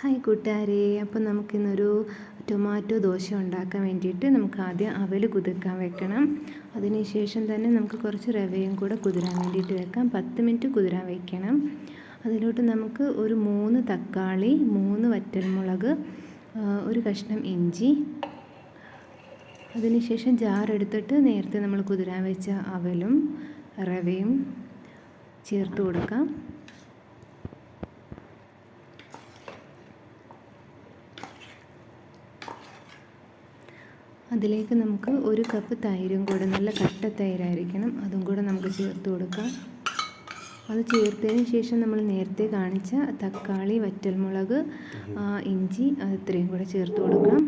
Hi കൂട്ടുകാരെ, അപ്പോൾ നമുക്കിന്നൊരു ടൊമാറ്റോ ദോശ ഉണ്ടാക്കാൻ വേണ്ടിയിട്ട് നമുക്ക് ആദ്യം അവൽ കുതിർക്കാൻ വെക്കണം. അതിനുശേഷം തന്നെ നമുക്ക് കുറച്ച് റവയും കൂടെ കുതിരാൻ വേണ്ടിയിട്ട് വെക്കാം. 10 മിനിറ്റ് കുതിരാൻ വെക്കണം. അതിലോട്ട് നമുക്ക് ഒരു 3 തക്കാളി, 3 വറ്റൽമുളക്, ഒരു കഷ്ണം ഇഞ്ചി, അതിനുശേഷം ജാറെടുത്തിട്ട് നേരത്തെ നമ്മൾ കുതിരാൻ വെച്ച അവലും റവയും ചേർത്ത് കൊടുക്കാം. അതിലേക്ക് നമുക്ക് 1 കപ്പ് തൈരും കൂടെ, നല്ല കട്ട തൈരായിരിക്കണം, അതും കൂടെ നമുക്ക് ചേർത്ത് കൊടുക്കാം. അത് ചേർത്തതിന് ശേഷം നമ്മൾ നേരത്തെ കാണിച്ച തക്കാളി, വറ്റൽമുളക്, ഇഞ്ചി ഇത്രയും കൂടെ ചേർത്ത് കൊടുക്കാം.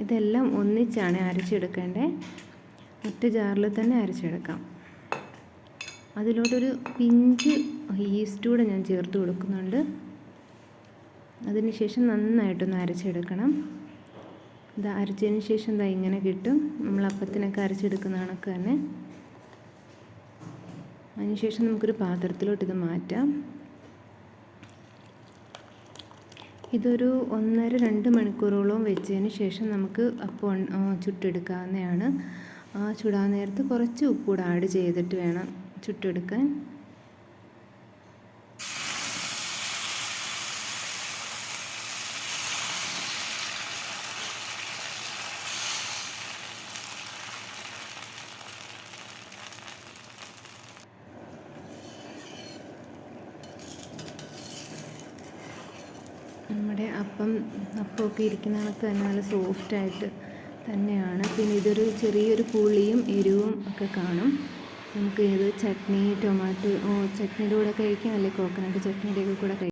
ഇതെല്ലാം ഒന്നിച്ചാണ് അരച്ചെടുക്കേണ്ടത്. ഒറ്റ ജാറിൽ തന്നെ അരച്ചെടുക്കാം. അതിലോട്ടൊരു പിഞ്ച് ഈസ്റ്റ് കൂടെ ഞാൻ ചേർത്ത് കൊടുക്കുന്നുണ്ട്. അതിനുശേഷം നന്നായിട്ടൊന്ന് അരച്ചെടുക്കണം. ഇത് അരച്ചതിന് ശേഷം ഇങ്ങനെ കിട്ടും. നമ്മൾ അപ്പത്തിനൊക്കെ അരച്ചെടുക്കുന്ന കണക്ക് തന്നെ. അതിനുശേഷം നമുക്കൊരു പാത്രത്തിലോട്ട് ഇത് മാറ്റാം. ഇതൊരു 1.5-2 മണിക്കൂറോളം വെച്ചതിന് ശേഷം നമുക്ക് അപ്പം ചുട്ടെടുക്കാവുന്നതാണ്. ചുടാൻ നേരത്ത് കുറച്ച് ഉപ്പ് കൂടെ ആഡ് ചെയ്തിട്ട് വേണം ചുട്ടെടുക്കാൻ. നമ്മുടെ അപ്പമൊക്കെ ഇരിക്കുന്ന കണക്ക് തന്നെ നല്ല സോഫ്റ്റായിട്ട് തന്നെയാണ്. പിന്നെ ഇതൊരു ചെറിയൊരു പുളിയും എരിവും ഒക്കെ കാണും. നമുക്ക് ഇത് ചട്നി, ടൊമാറ്റോ ചട്നിയുടെ കൂടെ കഴിക്കാം, അല്ലെങ്കിൽ കോക്കനട്ട് ചട്നിയുടെ കൂടെ കഴിക്കാം.